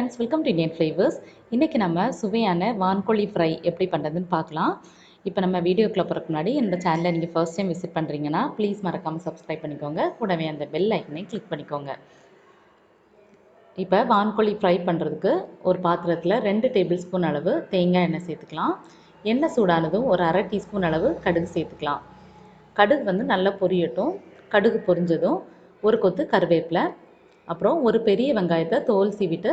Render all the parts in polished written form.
Friends, welcome to Indian flavours. இன்றைக்கி நம்ம சுவையான வான்கோழி ஃப்ரை எப்படி பண்ணுறதுன்னு பார்க்கலாம். இப்போ நம்ம வீடியோக்குள்ளே போகிறதுக்கு முன்னாடி என்னோட சேனலை நீங்கள் ஃபர்ஸ்ட் டைம் விசிட் பண்ணுறீங்கன்னா ப்ளீஸ் மறக்காமல் சப்ஸ்கிரைப் பண்ணிக்கோங்க. கூடவே அந்த பெல் ஐக்கனையும் கிளிக் பண்ணிக்கோங்க. இப்போ வான்கோழி ஃப்ரை பண்ணுறதுக்கு ஒரு பாத்திரத்தில் 2 டேபிள் ஸ்பூன் அளவு தேங்காய் எண்ணெய் சேர்த்துக்கலாம். எண்ணெய் சூடானதும் ஒரு அரை டீஸ்பூன் அளவு கடுகு சேர்த்துக்கலாம். கடுகு வந்து நல்லா பொரியட்டும். கடுகு பொரிஞ்சதும் ஒரு கொத்து கருவேப்பிலை, அப்புறம் ஒரு பெரிய வெங்காயத்தை தோல் சீவிட்டு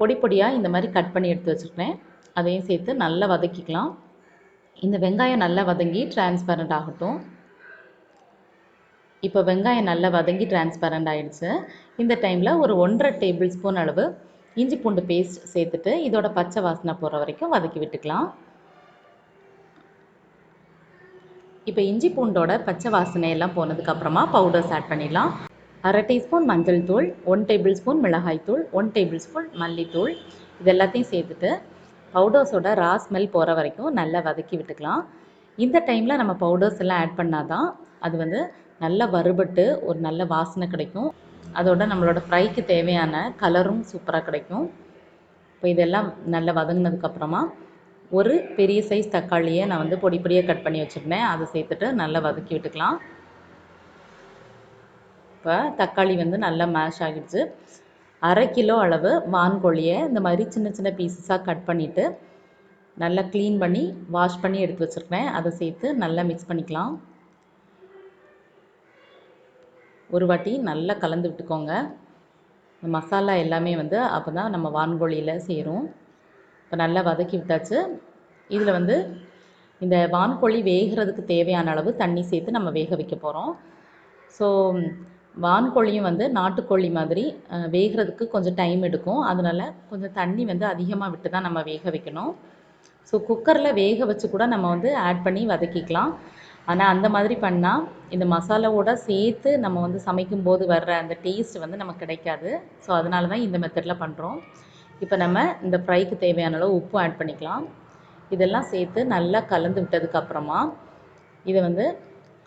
பொடி பொடியாக இந்த மாதிரி கட் பண்ணி எடுத்து வச்சுருக்கேன். அதையும் சேர்த்து நல்லா வதக்கிக்கலாம். இந்த வெங்காயம் நல்லா வதங்கி டிரான்ஸ்பரண்ட் ஆகட்டும். இப்போ வெங்காயம் நல்லா வதங்கி டிரான்ஸ்பரண்ட் ஆகிடுச்சு. இந்த டைமில் ஒரு 1.5 டேபிள் ஸ்பூன் அளவு இஞ்சி பூண்டு பேஸ்ட் சேர்த்துட்டு இதோட பச்சை வாசனை போகிற வரைக்கும் வதக்கி விட்டுக்கலாம். இப்போ இஞ்சி பூண்டோட பச்சை வாசனை எல்லாம் போனதுக்கப்புறமா பவுடர்ஸ் ஆட் பண்ணிடலாம். அரை டீஸ்பூன் மஞ்சள் தூள், 1 டேபிள் ஸ்பூன் மிளகாய் தூள், 1 டேபிள் ஸ்பூன் மல்லித்தூள், இது எல்லாத்தையும் சேர்த்துட்டு பவுடர்ஸோட ரா ஸ்மெல் போகிற வரைக்கும் நல்லா வதக்கி விட்டுக்கலாம். இந்த டைமில் நம்ம பவுடர்ஸ் எல்லாம் ஆட் பண்ணால் தான் அது வந்து நல்லா வறுபட்டு ஒரு நல்ல வாசனை கிடைக்கும். அதோட நம்மளோட ஃப்ரைக்கு தேவையான கலரும் சூப்பராக கிடைக்கும். இப்போ இதெல்லாம் நல்லா வதங்கினதுக்கப்புறமா ஒரு பெரிய சைஸ் தக்காளியை நான் வந்து பொடி பொடியாக கட் பண்ணி வச்சுருந்தேன், அதை சேர்த்துட்டு நல்லா வதக்கி விட்டுக்கலாம். இப்போ தக்காளி வந்து நல்லா மேஷ் ஆகிடுச்சு. அரை கிலோ அளவு வான்கோழியை இந்த மாதிரி சின்ன சின்ன பீசஸாக கட் பண்ணிவிட்டு நல்லா க்ளீன் பண்ணி வாஷ் பண்ணி எடுத்து வச்சுருக்கேன். அதை சேர்த்து நல்லா மிக்ஸ் பண்ணிக்கலாம். ஒரு வாட்டி நல்லா கலந்து விட்டுக்கோங்க. இந்த மசாலா எல்லாமே வந்து அப்போ தான் நம்ம வான்கோழியில் சேரும். இப்போ நல்லா வதக்கி விட்டாச்சு. இதில் வந்து இந்த வான்கோழி வேகிறதுக்கு தேவையான அளவு தண்ணி சேர்த்து நம்ம வேக வைக்க போகிறோம். ஸோ வான்கோழியும் வந்து நாட்டுக்கோழி மாதிரி வேகிறதுக்கு கொஞ்சம் டைம் எடுக்கும். அதனால் கொஞ்சம் தண்ணி வந்து அதிகமாக விட்டு தான் நம்ம வேக வைக்கணும். ஸோ குக்கரில் வேக வச்சு கூட நம்ம வந்து ஆட் பண்ணி வதக்கிக்கலாம். ஆனால் அந்த மாதிரி பண்ணால் இந்த மசாலாவோட சேர்த்து நம்ம வந்து சமைக்கும்போது வர்ற அந்த டேஸ்ட் வந்து நமக்கு கிடைக்காது. ஸோ அதனால தான் இந்த மெத்தடில் பண்ணுறோம். இப்போ நம்ம இந்த ஃப்ரைக்கு தேவையான அளவு உப்பு ஆட் பண்ணிக்கலாம். இதெல்லாம் சேர்த்து நல்லா கலந்து விட்டதுக்கப்புறமா இதை வந்து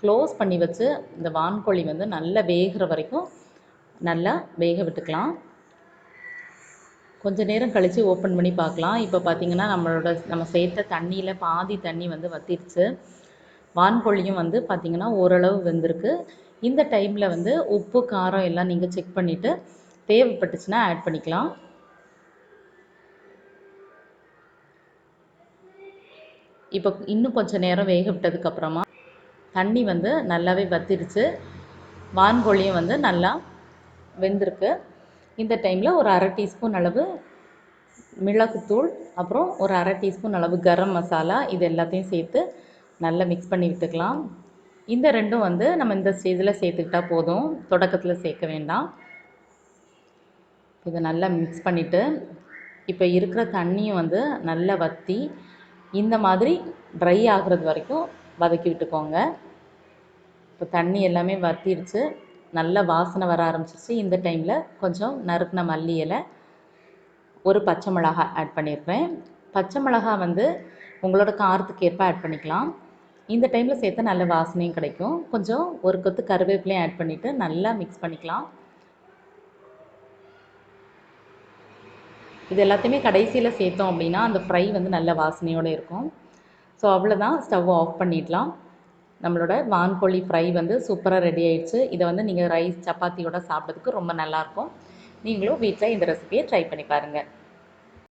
க்ளோஸ் பண்ணி வச்சு இந்த வான்கோழி வந்து நல்லா வேகிற வரைக்கும் நல்லா வேக விட்டுக்கலாம். கொஞ்சம் நேரம் கழித்து ஓப்பன் பண்ணி பார்க்கலாம். இப்போ பார்த்திங்கன்னா நம்ம சேர்த்த தண்ணியில் பாதி தண்ணி வந்து வற்றிடுச்சு. வான்கோழியும் வந்து பார்த்திங்கன்னா ஓரளவு வெந்திருக்கு. இந்த டைமில் வந்து உப்பு காரம் எல்லாம் நீங்கள் செக் பண்ணிவிட்டு தேவைப்பட்டுச்சுன்னா ஆட் பண்ணிக்கலாம். இப்போ இன்னும் கொஞ்சம் நேரம் வேக விட்டதுக்கப்புறமா தண்ணி வந்து நல்லாவே வற்றிடுச்சு. வான்கோழியும் வந்து நல்லா வெந்திருக்கு. இந்த டைமில் ஒரு அரை டீஸ்பூன் அளவு மிளகுத்தூள், அப்புறம் ஒரு அரை டீஸ்பூன் அளவு கரம் மசாலா, இது எல்லாத்தையும் சேர்த்து நல்லா மிக்ஸ் பண்ணி விட்டுக்கலாம். இந்த ரெண்டும் வந்து நம்ம இந்த ஸ்டேஜில் சேர்த்துக்கிட்டா போதும், தொடக்கத்தில் சேர்க்க வேண்டாம். இதை நல்லா மிக்ஸ் பண்ணிவிட்டு இப்போ இருக்கிற தண்ணியும் வந்து நல்லா வற்றி இந்த மாதிரி ட்ரை ஆகிறது வரைக்கும் வதக்கி விட்டுக்கோங்க. இப்போ தண்ணி எல்லாமே வற்றிடுச்சு, நல்ல வாசனை வர ஆரம்பிச்சிருச்சு. இந்த டைமில் கொஞ்சம் நறுக்கின மல்லி இலை, ஒரு பச்சை மிளகாய் ஆட் பண்ணியிருக்கேன். பச்சை மிளகாய் வந்து உங்களோட காரத்துக்கு ஏற்ப ஆட் பண்ணிக்கலாம். இந்த டைமில் சேர்த்து நல்ல வாசனையும் கிடைக்கும். கொஞ்சம் ஒரு கொத்து கருவேப்பிலையும் ஆட் பண்ணிவிட்டு நல்லா மிக்ஸ் பண்ணிக்கலாம். இது எல்லாத்தையுமே கடைசியில் சேர்த்தோம் அப்படின்னா அந்த ஃப்ரை வந்து நல்ல வாசனையோடு இருக்கும். ஸோ அவ்வளோதான், ஸ்டவ் ஆஃப் பண்ணிடலாம். நம்மளோட வான்கோழி ஃப்ரை வந்து சூப்பராக ரெடி ஆயிடுச்சு. இதை வந்து நீங்கள் ரைஸ் சப்பாத்தியோட சாப்பிட்றதுக்கு ரொம்ப நல்லாயிருக்கும். நீங்களும் வீட்டில் இந்த ரெசிபியை ட்ரை பண்ணி பாருங்கள்.